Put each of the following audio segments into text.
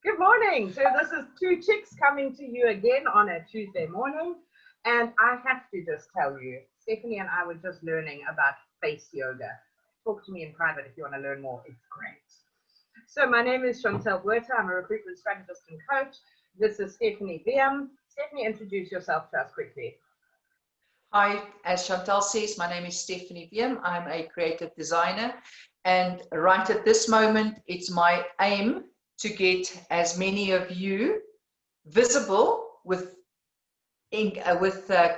Good morning. So this is Two Chicks coming to you again on a Tuesday morning. And I have to just tell you, Stephanie and I were just learning about face yoga. Talk to me in private if you want to learn more. It's great. So my name is Chantel Buerta. I'm a recruitment strategist and coach. This is Stephanie Wiem. Stephanie, introduce yourself to us quickly. Hi, as Chantal says, my name is Stephanie Wiem. I'm a creative designer, and right at this moment, it's my aim to get as many of you visible with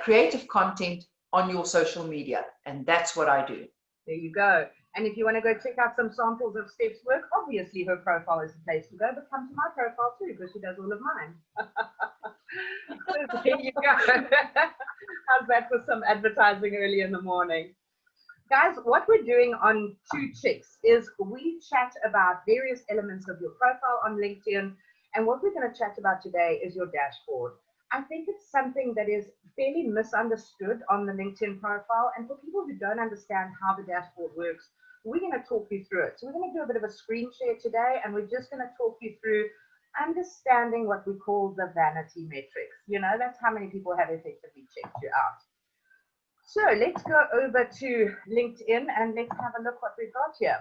creative content on your social media, and that's what I do. There you go. And if you want to go check out some samples of Steph's work, obviously her profile is the place to go, but come to my profile too, because she does all of mine. So there you go. How's that for some advertising early in the morning? Guys, what we're doing on Two Chicks is we chat about various elements of your profile on LinkedIn. And what we're going to chat about today is your dashboard. I think it's something that is fairly misunderstood on the LinkedIn profile. And for people who don't understand how the dashboard works, we're going to talk you through it. So we're going to do a bit of a screen share today, and we're just going to talk you through understanding what we call the vanity metrics. You know, that's how many people have effectively checked you out. So let's go over to LinkedIn and let's have a look what we've got here.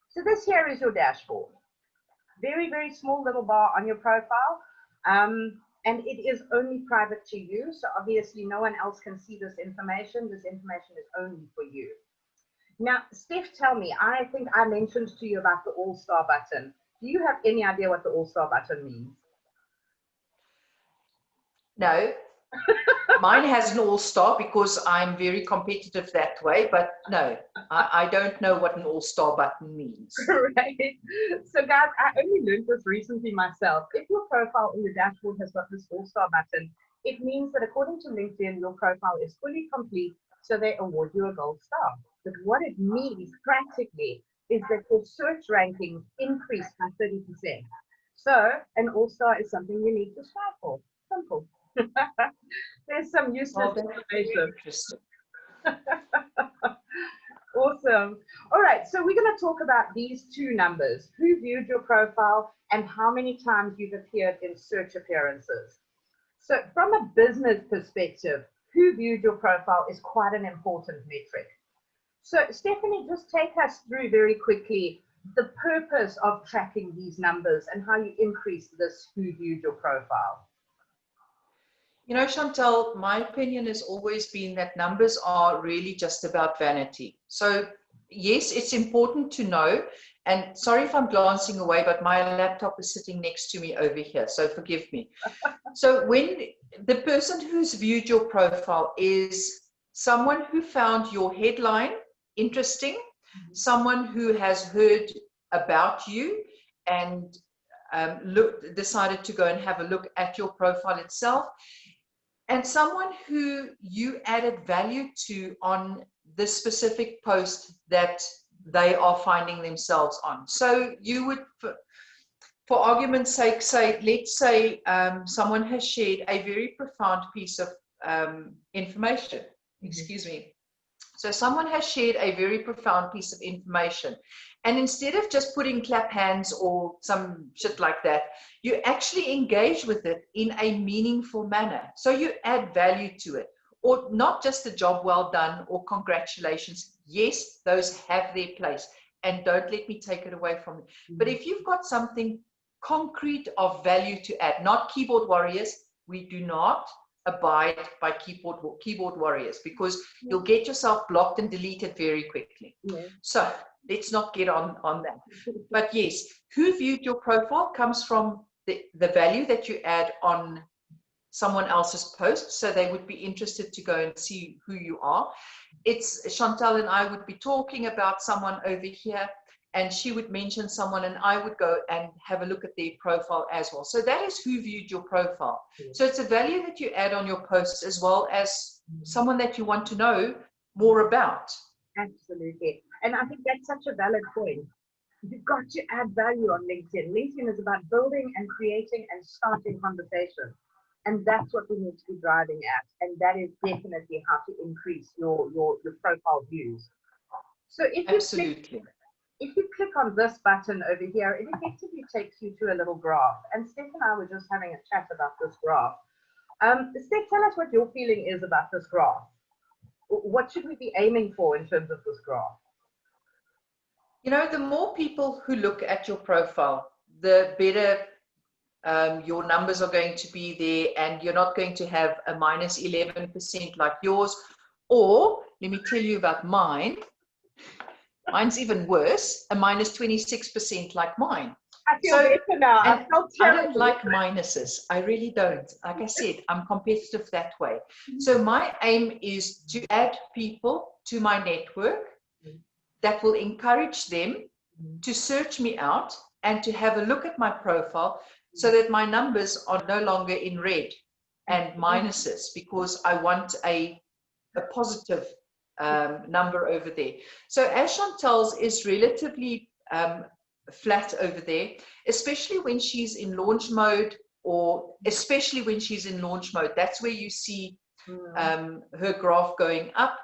So this here is your dashboard. Very, very small little bar on your profile. And it is only private to you. So obviously no one else can see this information. This information is only for you. Now, Steph, tell me, I think I mentioned to you about the All-Star button. Do you have any idea what the All-Star button means? No. Mine has an all-star because I'm very competitive that way, but no, I don't know what an all-star button means. Right. So guys, I only learned this recently myself. If your profile in the dashboard has got this all-star button, it means that according to LinkedIn, your profile is fully complete, so they award you a gold star. But what it means practically is that your search rankings increase by 30%. So an all-star is something you need to strive for. Simple. There's some useless information. Awesome. All right, so we're going to talk about these two numbers: who viewed your profile and how many times you've appeared in search appearances. So from a business perspective, who viewed your profile is quite an important metric. So Stephanie, just take us through very quickly the purpose of tracking these numbers and how you increase this who viewed your profile. You know, Chantal, my opinion has always been that numbers are really just about vanity. So yes, it's important to know, and sorry if I'm glancing away, but my laptop is sitting next to me over here, so forgive me. So when the person who's viewed your profile is someone who found your headline interesting, someone who has heard about you and decided to go and have a look at your profile itself, and someone who you added value to on the specific post that they are finding themselves on. So you would, for argument's sake, say, let's say someone has shared a very profound piece of information. Excuse me. So someone has shared a very profound piece of information. And instead of just putting clap hands or some shit like that, you actually engage with it in a meaningful manner. So you add value to it, or not just a job well done or congratulations. Yes, those have their place, and don't let me take it away from you. But if you've got something concrete of value to add, not keyboard warriors, we do not abide by keyboard warriors, because you'll get yourself blocked and deleted very quickly. So let's not get on that. But yes, who viewed your profile comes from the value that you add on someone else's post, so they would be interested to go and see who you are. It's Chantal and I would be talking about someone over here, and she would mention someone and I would go and have a look at their profile as well. So that is who viewed your profile. So it's a value that you add on your posts, as well as someone that you want to know more about. Absolutely. And I think that's such a valid point. You've got to add value on LinkedIn. LinkedIn is about building and creating and starting conversation. And that's what we need to be driving at. And that is definitely how to increase your profile views. So if Absolutely. if you click on this button over here, it effectively takes you to a little graph. And Steph and I were just having a chat about this graph. Steph, tell us what your feeling is about this graph. What should we be aiming for in terms of this graph? You know, the more people who look at your profile, the better your numbers are going to be there, and you're not going to have a minus 11% like yours. Or, let me tell you about mine. Mine's even worse, a minus 26% like mine. I feel better now. I don't like minuses. I really don't. Like I said, I'm competitive that way. So my aim is to add people to my network that will encourage them to search me out and to have a look at my profile so that my numbers are no longer in red and minuses, because I want a positive number over there. So as Chantal's is relatively flat over there, especially when she's in launch mode, or especially when she's in launch mode, that's where you see her graph going up.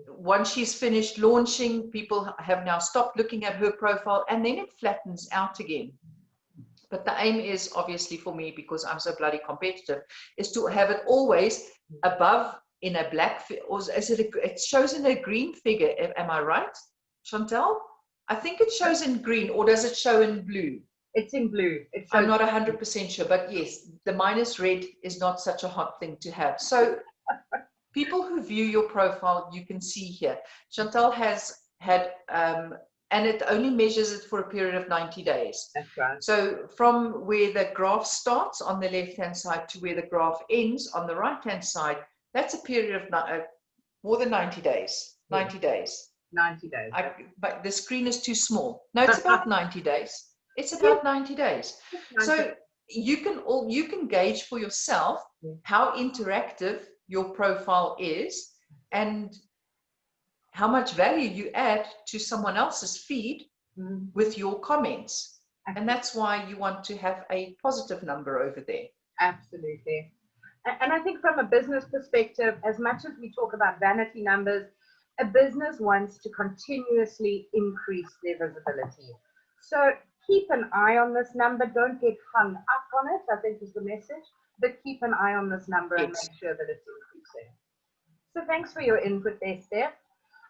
Once she's finished launching, people have now stopped looking at her profile, and then it flattens out again. But the aim is, obviously for me, because I'm so bloody competitive, is to have it always above in a black, or is it it shows in a green figure, am I right, Chantal? I think it shows in green, or does it show in blue? It's in blue. I'm not 100% sure, but yes, the minus red is not such a hot thing to have. So people who view your profile, you can see here, Chantal has had, and it only measures it for a period of 90 days. That's right. So from where the graph starts on the left-hand side to where the graph ends on the right-hand side, that's a period of more than 90 days. 90 days. 90 days. But the screen is too small. No, it's about 90 days. It's about 90 days. So you can gauge for yourself how interactive your profile is and how much value you add to someone else's feed with your comments. And that's why you want to have a positive number over there. Absolutely. And I think from a business perspective, as much as we talk about vanity numbers, a business wants to continuously increase their visibility. So keep an eye on this number. Don't get hung up on it, I think is the message. But keep an eye on this number and make sure that it's increasing. So thanks for your input there, Steph.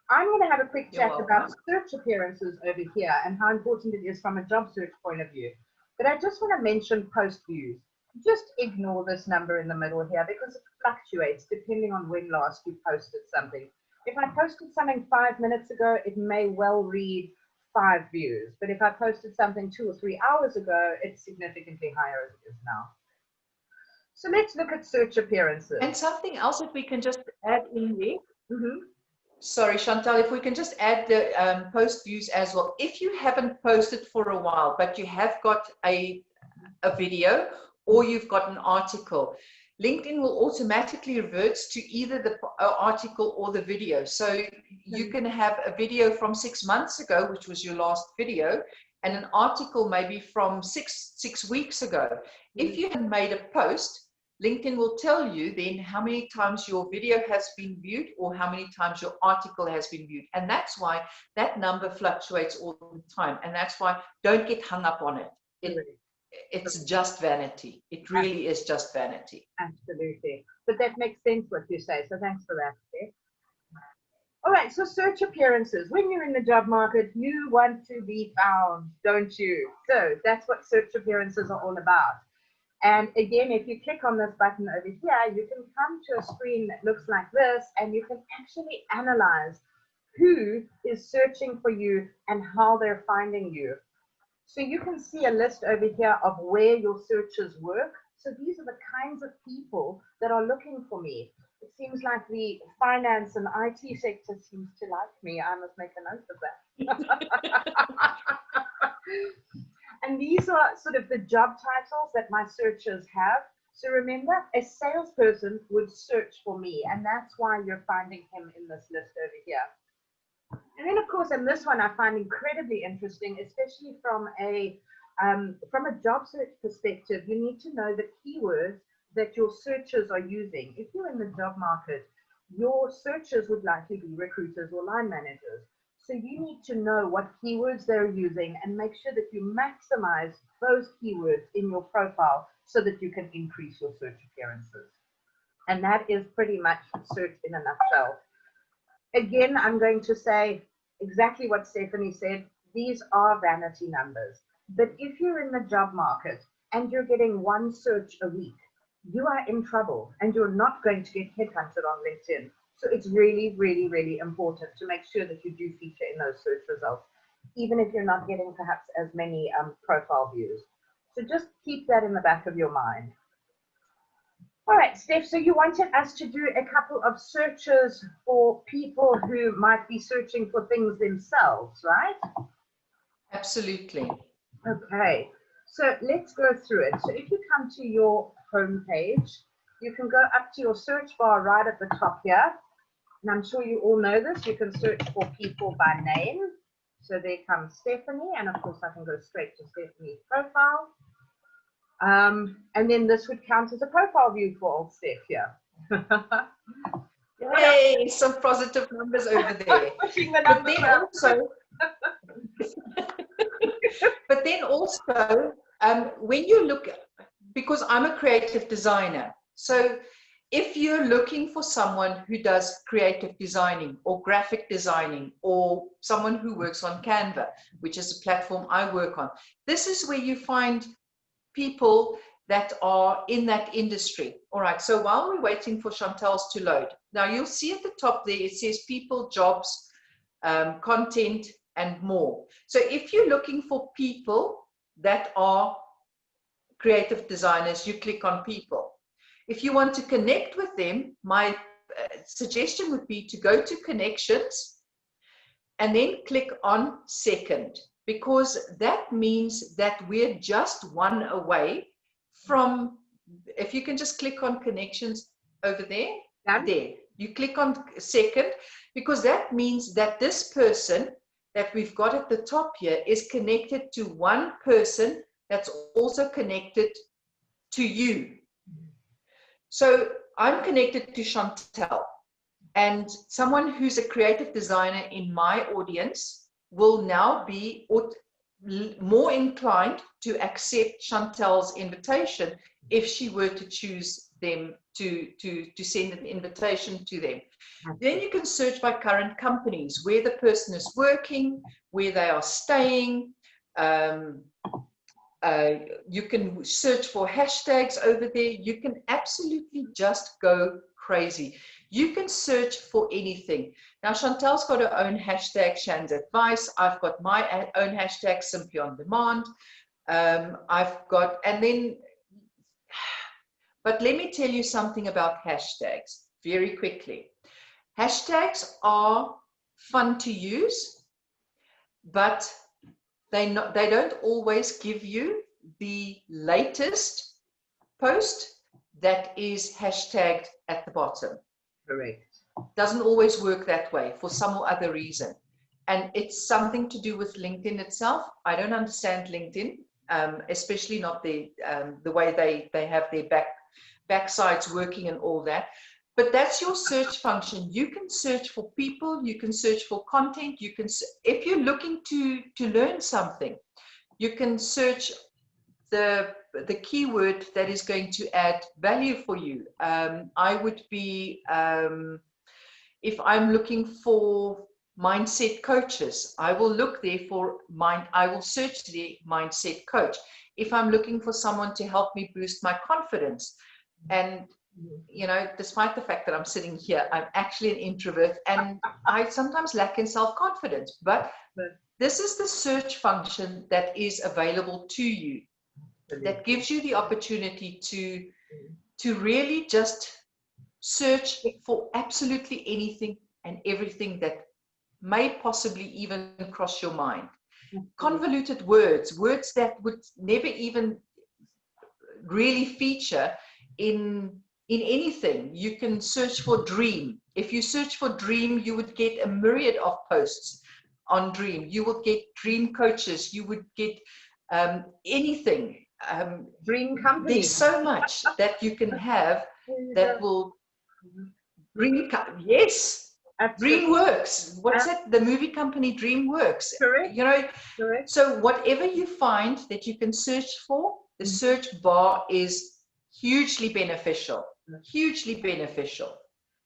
I'm going to have a quick chat about search appearances over here and how important it is from a job search point of view. But I just want to mention post views. Just ignore this number in the middle here because it fluctuates depending on when last you posted something. If I posted something 5 minutes ago, it may well read 5 views. But if I posted something 2 or 3 hours ago, it's significantly higher as it is now. So let's look at search appearances. And something else that we can just add in there. Sorry, Chantal, if we can just add the post views as well. If you haven't posted for a while, but you have got a video or you've got an article, LinkedIn will automatically revert to either the article or the video. So you can have a video from 6 months ago, which was your last video, and an article maybe from six weeks ago. If you had made a post, LinkedIn will tell you then how many times your video has been viewed or how many times your article has been viewed. And that's why that number fluctuates all the time. And that's why don't get hung up on it. It's just vanity. It really is just vanity. Absolutely. But that makes sense what you say. So thanks for that, Steph. All right, so search appearances. When you're in the job market, you want to be found, don't you? So that's what search appearances are all about. And again, if you click on this button over here, you can come to a screen that looks like this, and you can actually analyze who is searching for you and how they're finding you. So you can see a list over here of where your searches work. So these are the kinds of people that are looking for me. It seems like the finance and IT sector seems to like me. I must make a note of that. And these are sort of the job titles that my searchers have. So remember, a salesperson would search for me, and that's why you're finding him in this list over here. And then, of course, in this one, I find incredibly interesting, especially from a job search perspective. You need to know the keywords that your searchers are using. If you're in the job market, your searchers would likely be recruiters or line managers. So you need to know what keywords they're using and make sure that you maximize those keywords in your profile so that you can increase your search appearances. And that is pretty much search in a nutshell. Again, I'm going to say exactly what Stephanie said. These are vanity numbers. But if you're in the job market and you're getting one search a week, you are in trouble and you're not going to get headhunted on LinkedIn. So it's really, really, really important to make sure that you do feature in those search results, even if you're not getting perhaps as many profile views. So just keep that in the back of your mind. All right, Steph, so you wanted us to do a couple of searches for people who might be searching for things themselves, right? Absolutely. Okay, so let's go through it. So if you come to your home page, you can go up to your search bar right at the top here. And I'm sure you all know this. You can search for people by name. So there comes Stephanie, and of course I can go straight to Stephanie's profile. And then this would count as a profile view for old Steph here. Yay, some positive numbers over there. But then also, when you look, because I'm a creative designer, so if you're looking for someone who does creative designing or graphic designing or someone who works on Canva, which is a platform I work on, this is where you find people that are in that industry. All right, so while we're waiting for Chantal's to load, now you'll see at the top there, it says people, jobs, content, and more. So if you're looking for people that are creative designers, you click on people. If you want to connect with them, my suggestion would be to go to connections and then click on second, because that means that we're just one away from, if you can just click on connections over there, there, you click on second, because that means that this person that we've got at the top here is connected to one person that's also connected to you. So I'm connected to Chantal, and someone who's a creative designer in my audience will now be more inclined to accept Chantal's invitation if she were to choose them to send an invitation to them. Then you can search by current companies, where the person is working, where they are staying. You can search for hashtags over there. You can absolutely just go crazy. You can search for anything. Now, Chantal's got her own hashtag, Shan's Advice. I've got my own hashtag, Simply On Demand. I've got, and then, but let me tell you something about hashtags very quickly. Hashtags are fun to use, but they don't always give you the latest post that is hashtagged at the bottom. Correct. Doesn't always work that way for some or other reason. And it's something to do with LinkedIn itself. I don't understand LinkedIn, especially not the way they have their backsides working and all that. But that's your search function. You can search for people, you can search for content, you can, if you're looking to learn something, you can search the keyword that is going to add value for you. I would be, if I'm looking for mindset coaches, I will look there for I will search the mindset coach. If I'm looking for someone to help me boost my confidence, and you know, despite the fact that I'm sitting here, I'm actually an introvert and I sometimes lack in self-confidence, but this is the search function that is available to you, that gives you the opportunity to really just search for absolutely anything and everything that may possibly even cross your mind. Convoluted words that would never even really feature in anything. You can search for dream. If you search for dream, you would get a myriad of posts on dream. You would get dream coaches. You would get anything. Dream company. There's so much that you can have that will really, yes, Absolutely. DreamWorks. What's that? The movie company DreamWorks. Correct. You know, Correct. so whatever you find that you can search for, the search bar is hugely beneficial. Hugely beneficial.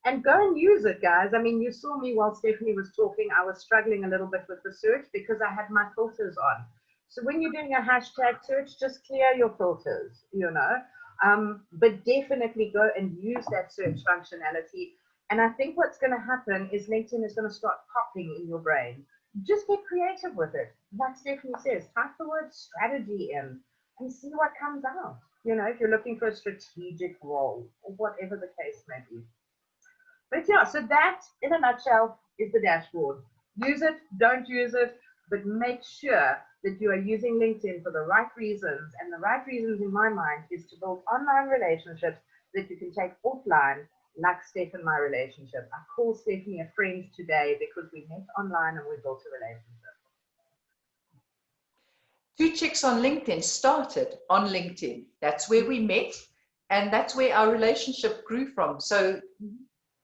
And go and use it, guys. I mean, you saw me while Stephanie was talking. I was struggling a little bit with the search because I had my filters on. So when you're doing a hashtag search, just clear your filters, you know. But definitely go and use that search functionality. And I think what's going to happen is LinkedIn is going to start popping in your brain. Just get creative with it. Like Stephanie says, type the word strategy in and see what comes out. You know, if you're looking for a strategic role or whatever the case may be. But yeah, so that in a nutshell is the dashboard. Use it, don't use it, but make sure that you are using LinkedIn for the right reasons. And the right reasons in my mind is to build online relationships that you can take offline, like Steph and my relationship. I call Stephanie a friend today because we met online and we built a relationship. 2 Chicks on LinkedIn started on LinkedIn. That's where we met, and that's where our relationship grew from. So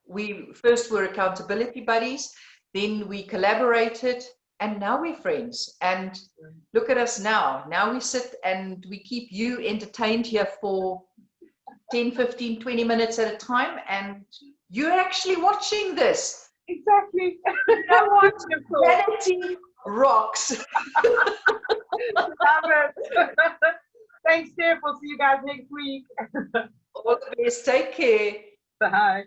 we first were accountability buddies, then we collaborated, and now we're friends. And look at us now. Now we sit and we keep you entertained here for 10, 15, 20 minutes at a time, and you're actually watching this. Exactly. You know what? Vanity rocks. Love it. Thanks, Steph. We'll see you guys next week. All the best. Take care. Bye.